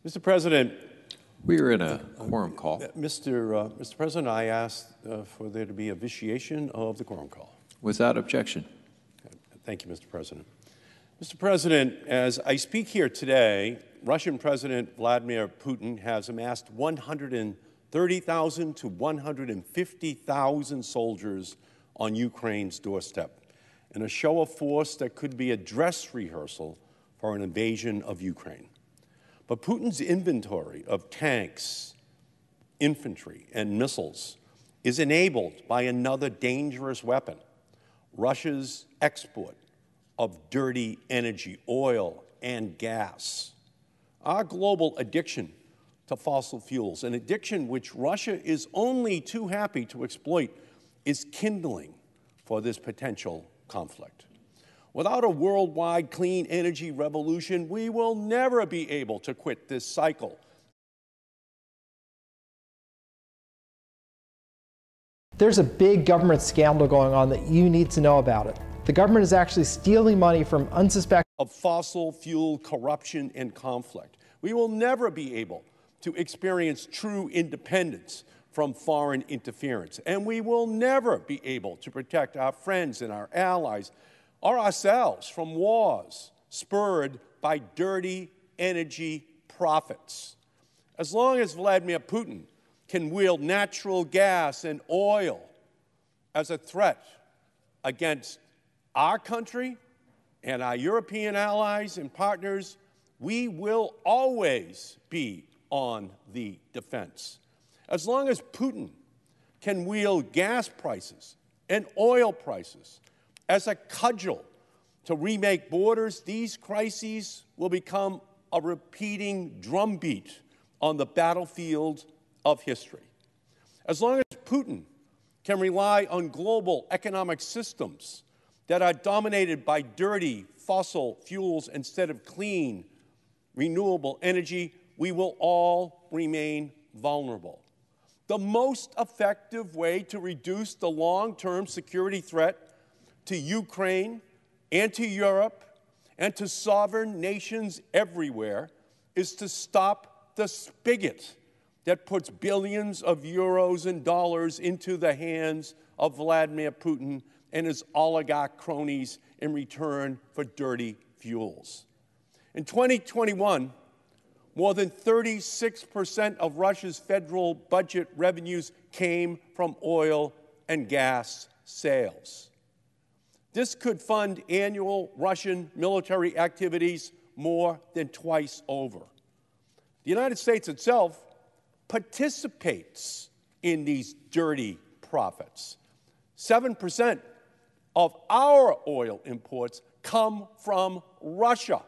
Mr. President, we are in a quorum call. Mr. President, I asked for there to be a vitiation of the quorum call. Without objection. Thank you, Mr. President. Mr. President, as I speak here today, Russian President Vladimir Putin has amassed 130,000 to 150,000 soldiers on Ukraine's doorstep in a show of force that could be a dress rehearsal for an invasion of Ukraine. But Putin's inventory of tanks, infantry, and missiles is enabled by another dangerous weapon: Russia's export of dirty energy, oil and gas. Our global addiction to fossil fuels, an addiction which Russia is only too happy to exploit, is kindling for this potential conflict. Without a worldwide clean energy revolution, we will never be able to quit this cycle. There's a big government scandal going on that you need to know about it. The government is actually stealing money from unsuspecting of fossil fuel corruption and conflict. We will never be able to experience true independence from foreign interference, and we will never be able to protect our friends and our allies or ourselves from wars spurred by dirty energy profits. As long as Vladimir Putin can wield natural gas and oil as a threat against our country and our European allies and partners, we will always be on the defense. As long as Putin can wield gas prices and oil prices as a cudgel to remake borders, these crises will become a repeating drumbeat on the battlefield of history. As long as Putin can rely on global economic systems that are dominated by dirty fossil fuels instead of clean, renewable energy, we will all remain vulnerable. The most effective way to reduce the long-term security threat to Ukraine and to Europe and to sovereign nations everywhere is to stop the spigot that puts billions of euros and dollars into the hands of Vladimir Putin and his oligarch cronies in return for dirty fuels. In 2021, more than 36% of Russia's federal budget revenues came from oil and gas sales. This could fund annual Russian military activities more than twice over. The United States itself participates in these dirty profits. 7% of our oil imports come from Russia.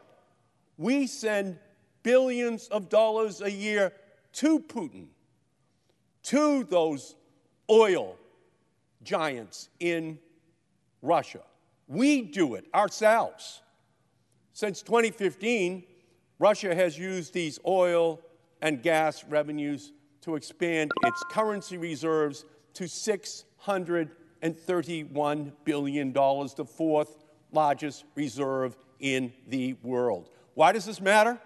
We send billions of dollars a year to Putin, to those oil giants in Russia. We do it ourselves. Since 2015, Russia has used these oil and gas revenues to expand its currency reserves to $631 billion, the fourth largest reserve in the world. Why does this matter?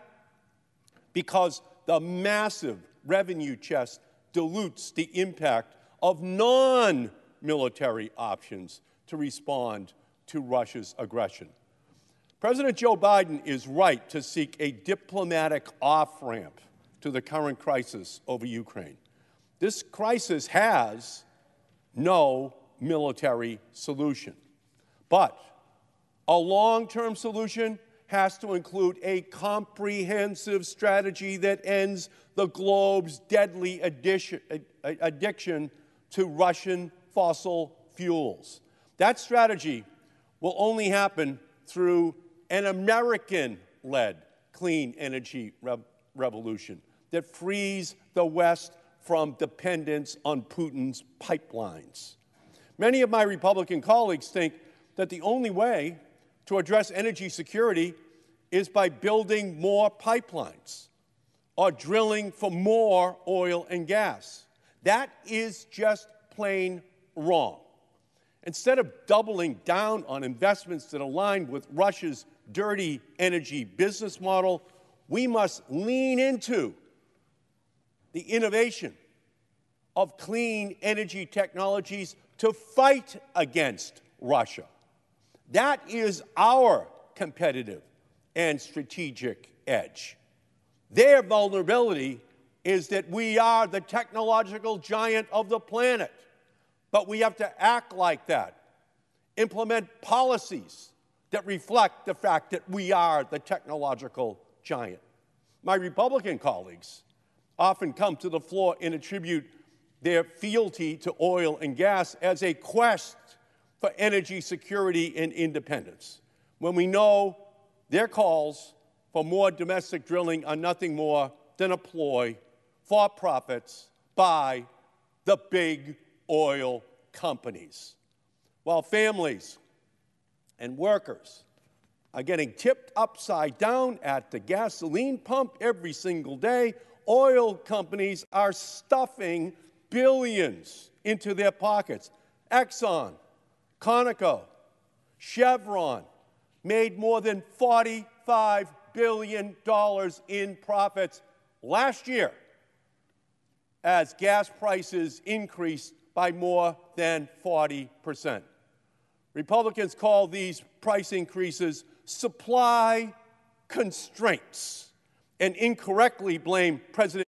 Because the massive revenue chest dilutes the impact of non-military options to respond to Russia's aggression. President Joe Biden is right to seek a diplomatic off-ramp to the current crisis over Ukraine. This crisis has no military solution, but a long-term solution has to include a comprehensive strategy that ends the globe's deadly addiction to Russian fossil fuels. That strategy will only happen through an American-led clean energy revolution that frees the West from dependence on Putin's pipelines. Many of my Republican colleagues think that the only way to address energy security is by building more pipelines or drilling for more oil and gas. That is just plain wrong. Instead of doubling down on investments that align with Russia's dirty energy business model, We must lean into the innovation of clean energy technologies to fight against Russia. That is our competitive and strategic edge. Their vulnerability is that we are the technological giant of the planet, but we have to act like that, implement policies that reflect the fact that we are the technological giant. My Republican colleagues often come to the floor and attribute their fealty to oil and gas as a quest for energy security and independence, when we know their calls for more domestic drilling are nothing more than a ploy for profits by the big oil companies. While families and workers are getting tipped upside down at the gasoline pump every single day, oil companies are stuffing billions into their pockets. Exxon, Conoco, Chevron made more than $45 billion in profits last year as gas prices increased by more than 40%. Republicans call these price increases supply constraints and incorrectly blame President